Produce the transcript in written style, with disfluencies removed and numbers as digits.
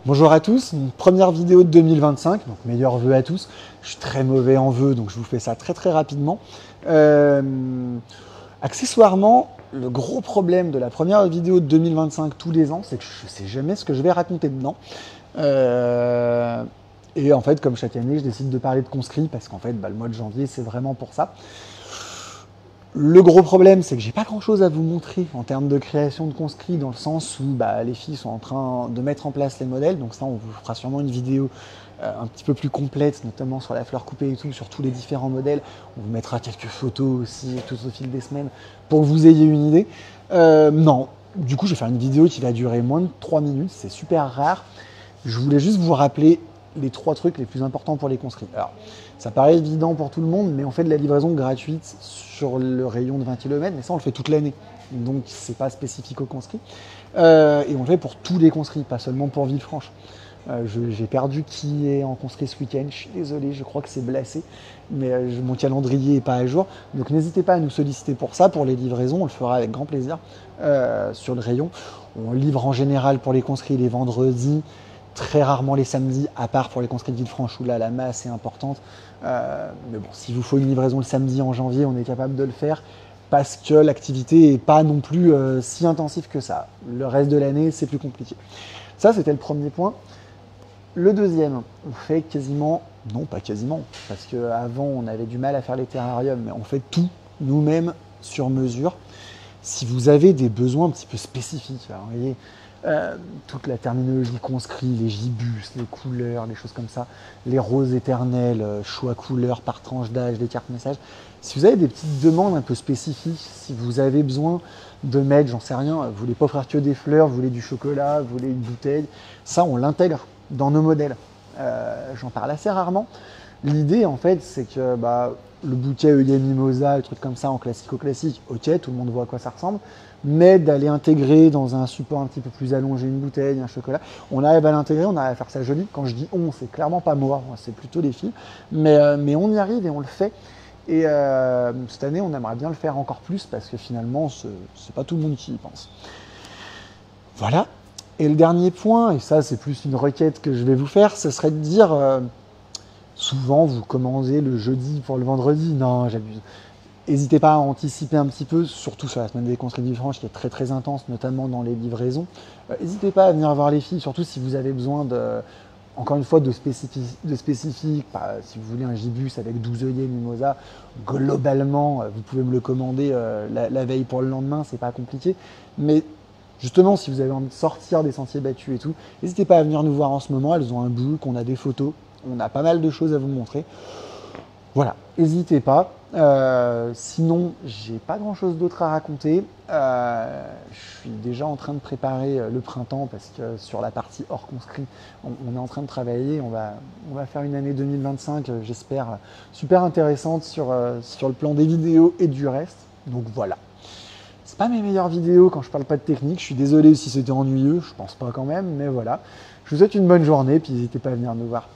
Bonjour à tous, une première vidéo de 2025, donc meilleurs vœux à tous. Je suis très mauvais en vœux, donc je vous fais ça très rapidement. Accessoirement, le gros problème de la première vidéo de 2025 tous les ans, c'est que je ne sais jamais ce que je vais raconter dedans. Et en fait, comme chaque année, je décide de parler de conscrits, parce qu'en fait, le mois de janvier, c'est vraiment pour ça. Le gros problème, c'est que j'ai pas grand chose à vous montrer en termes de création de conscrits, dans le sens où les filles sont en train de mettre en place les modèles. Donc ça, on vous fera sûrement une vidéo un petit peu plus complète, notamment sur la fleur coupée et tout, sur tous les différents modèles. On vous mettra quelques photos aussi tout au fil des semaines pour que vous ayez une idée. Non, du coup, je vais faire une vidéo qui va durer moins de 3 minutes, c'est super rare. Je voulais juste vous rappeler les 3 trucs les plus importants pour les conscrits. Alors, ça paraît évident pour tout le monde, mais on fait de la livraison gratuite sur le rayon de 20 km, mais ça, on le fait toute l'année. Donc, c'est pas spécifique aux conscrits. Et on le fait pour tous les conscrits, pas seulement pour Villefranche. J'ai perdu qui est en conscrit ce week-end. Je suis désolé, je crois que c'est Blessé, mais mon calendrier n'est pas à jour. Donc, n'hésitez pas à nous solliciter pour ça, pour les livraisons. On le fera avec grand plaisir sur le rayon. On livre en général pour les conscrits les vendredis, très rarement les samedis, à part pour les conscrits de Villefranche où là la masse est importante. Mais bon, s'il vous faut une livraison le samedi en janvier, on est capable de le faire parce que l'activité n'est pas non plus si intensive que ça. Le reste de l'année, c'est plus compliqué. Ça, c'était le premier point. Le deuxième, on fait quasiment, non pas quasiment, parce qu'avant on avait du mal à faire les terrariums, mais on fait tout nous-mêmes sur mesure. Si vous avez des besoins un petit peu spécifiques, alors, vous voyez, toute la terminologie conscrit, les gibus, les couleurs, les choses comme ça, les roses éternelles, choix couleurs par tranche d'âge, les cartes messages. Si vous avez des petites demandes un peu spécifiques, si vous avez besoin de mettre, j'en sais rien, vous voulez pas offrir que des fleurs, vous voulez du chocolat, vous voulez une bouteille, ça on l'intègre dans nos modèles. J'en parle assez rarement. L'idée en fait c'est que le bouquet œillet mimosa, le truc comme ça en classique, ok, tout le monde voit à quoi ça ressemble, mais d'aller intégrer dans un support un petit peu plus allongé une bouteille, un chocolat, on arrive à l'intégrer, on arrive à faire ça joli. Quand je dis on, c'est clairement pas moi, c'est plutôt les filles, mais on y arrive et on le fait. Et cette année, on aimerait bien le faire encore plus parce que finalement, c'est pas tout le monde qui y pense. Voilà. Et le dernier point, et ça c'est plus une requête que je vais vous faire, ce serait de dire... souvent, vous commandez le jeudi pour le vendredi. Non, j'abuse. N'hésitez pas à anticiper un petit peu, surtout sur la semaine des conscrits de Villefranche qui est très intense, notamment dans les livraisons. N'hésitez pas à venir voir les filles, surtout si vous avez besoin encore une fois, de spécifiques. Si vous voulez un gibus avec 12 œillets mimosa, globalement, vous pouvez me le commander la veille pour le lendemain, c'est pas compliqué. Mais justement, si vous avez envie de sortir des sentiers battus et tout, n'hésitez pas à venir nous voir en ce moment. Elles ont un book, on a des photos. On a pas mal de choses à vous montrer. Voilà, n'hésitez pas. Sinon, j'ai pas grand chose d'autre à raconter. Je suis déjà en train de préparer le printemps parce que sur la partie hors conscrit, on est en train de travailler. On va faire une année 2025, j'espère, super intéressante sur le plan des vidéos et du reste. Donc voilà. C'est pas mes meilleures vidéos quand je parle pas de technique. Je suis désolé si c'était ennuyeux. Je pense pas quand même, mais voilà. Je vous souhaite une bonne journée, puis n'hésitez pas à venir nous voir.